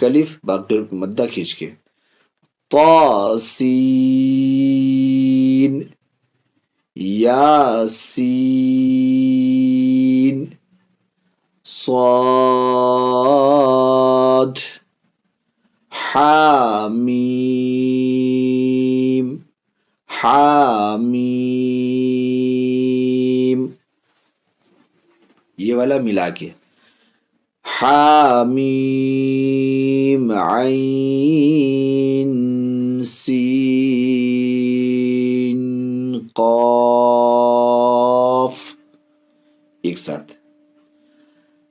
ایک الف باقی مدہ کھینچ کے طاسین یاسین صاد حامیم حامیم، یہ والا ملا کے حامیم عین سین قاف، ایک ساتھ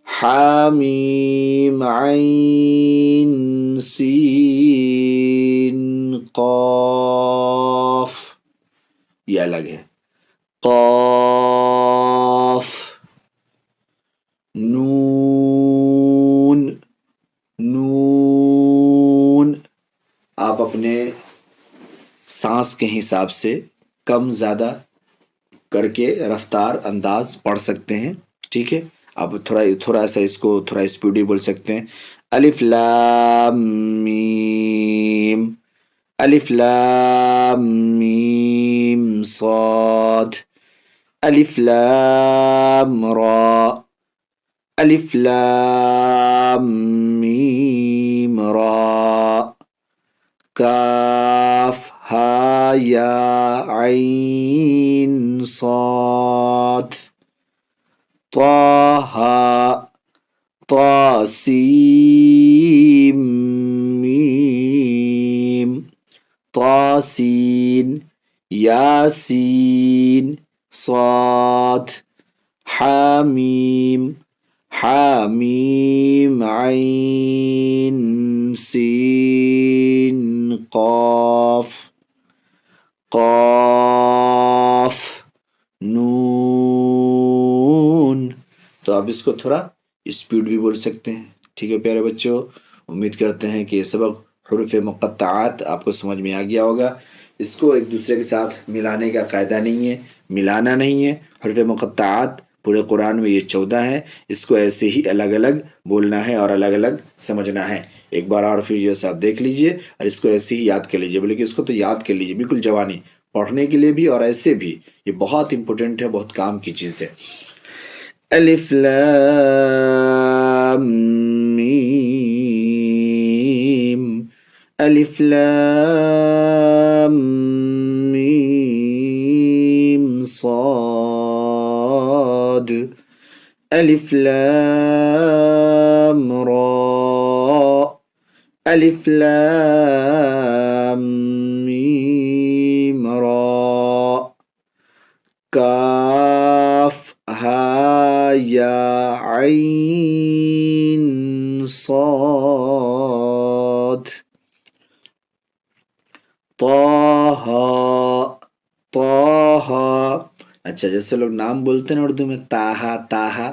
حامیم عین سین قاف، یہ الگ ہے قاف نون نون، آپ اپنے سانس کے حساب سے کم زیادہ کر کے رفتار انداز پڑھ سکتے ہیں، ٹھیک ہے؟ آپ تھوڑا سا اس کو تھوڑا اسپیڈی بول سکتے ہیں، الف لام میم، الف لام میم صاد، الف لام را، الف لام میم را، کاف ہا یا عین صاد، طہ طاسیم میم، طاسین یاسین صاد، حامیم حامیم عین سین قاف، قاف نون۔ تو آپ اس کو تھوڑا اسپیڈ بھی بول سکتے ہیں، ٹھیک ہے پیارے بچوں؟ امید کرتے ہیں کہ یہ سبق حروف مقطعات آپ کو سمجھ میں آ گیا ہوگا۔ اس کو ایک دوسرے کے ساتھ ملانے کا قاعدہ نہیں ہے، ملانا نہیں ہے۔ حروف مقطعات پورے قرآن میں یہ 14 ہیں، اس کو ایسے ہی الگ الگ بولنا ہے اور الگ الگ سمجھنا ہے۔ ایک بار اور پھر یہ سب دیکھ لیجئے اور اس کو ایسے ہی یاد کر لیجئے، بلکہ اس کو تو یاد کر لیجئے بالکل جوانی، پڑھنے کے لیے بھی اور ایسے بھی یہ بہت امپورٹنٹ ہے، بہت کام کی چیز ہے۔ الف لام میم، الف لام میم صاد، الف لام را، الف لام میم را، کاف ہا یا عین صاد، طہ طہ، اچھا جیسے لوگ نام بولتے ہیں نا اردو میں تاہا تاہا،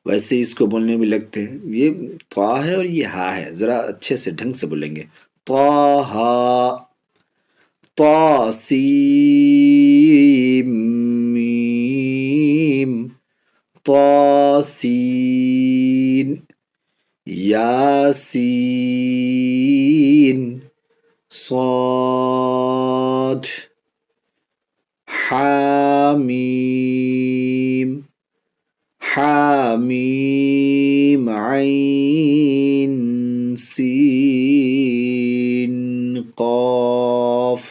ویسے اس کو بولنے بھی لگتے ہیں، یہ طا ہے اور یہ ہا ہے، ذرا اچھے سے ڈھنگ سے بولیں گے، طاہا، طاسیم میم، طاسین یاسین صاد، حامیم حامیم عین سین قاف،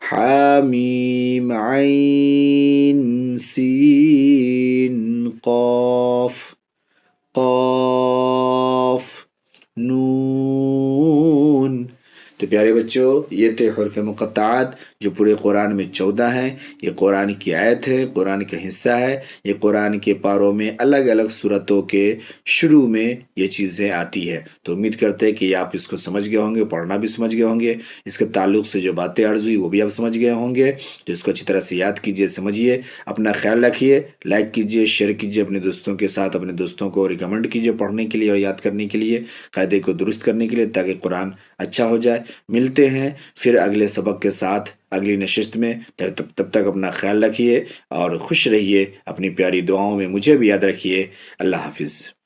حامیم عین سین قاف، قاف نون۔ تو پیارے بچوں یہ تھے حروف مقطعات جو پورے قرآن میں 14 ہیں۔ یہ قرآن کی آیت ہے، قرآن کا حصہ ہے۔ یہ قرآن کے پاروں میں الگ الگ سورتوں کے شروع میں یہ چیزیں آتی ہے۔ تو امید کرتے ہیں کہ آپ اس کو سمجھ گئے ہوں گے، پڑھنا بھی سمجھ گئے ہوں گے، اس کے تعلق سے جو باتیں عرض ہوئی وہ بھی آپ سمجھ گئے ہوں گے۔ تو اس کو اچھی طرح سے یاد کیجئے، سمجھیے، اپنا خیال رکھیے، لائک کیجئے، شیئر کیجئے اپنے دوستوں کے ساتھ، اپنے دوستوں کو ریکمنڈ کیجئے پڑھنے کے لیے اور یاد کرنے کے لیے، قاعدے کو درست کرنے کے لیے، تاکہ قرآن اچھا ہو جائے۔ ملتے ہیں پھر اگلے سبق کے ساتھ اگلی نشست میں، تب تک اپنا خیال رکھیے اور خوش رہیے، اپنی پیاری دعاؤں میں مجھے بھی یاد رکھیے۔ اللہ حافظ۔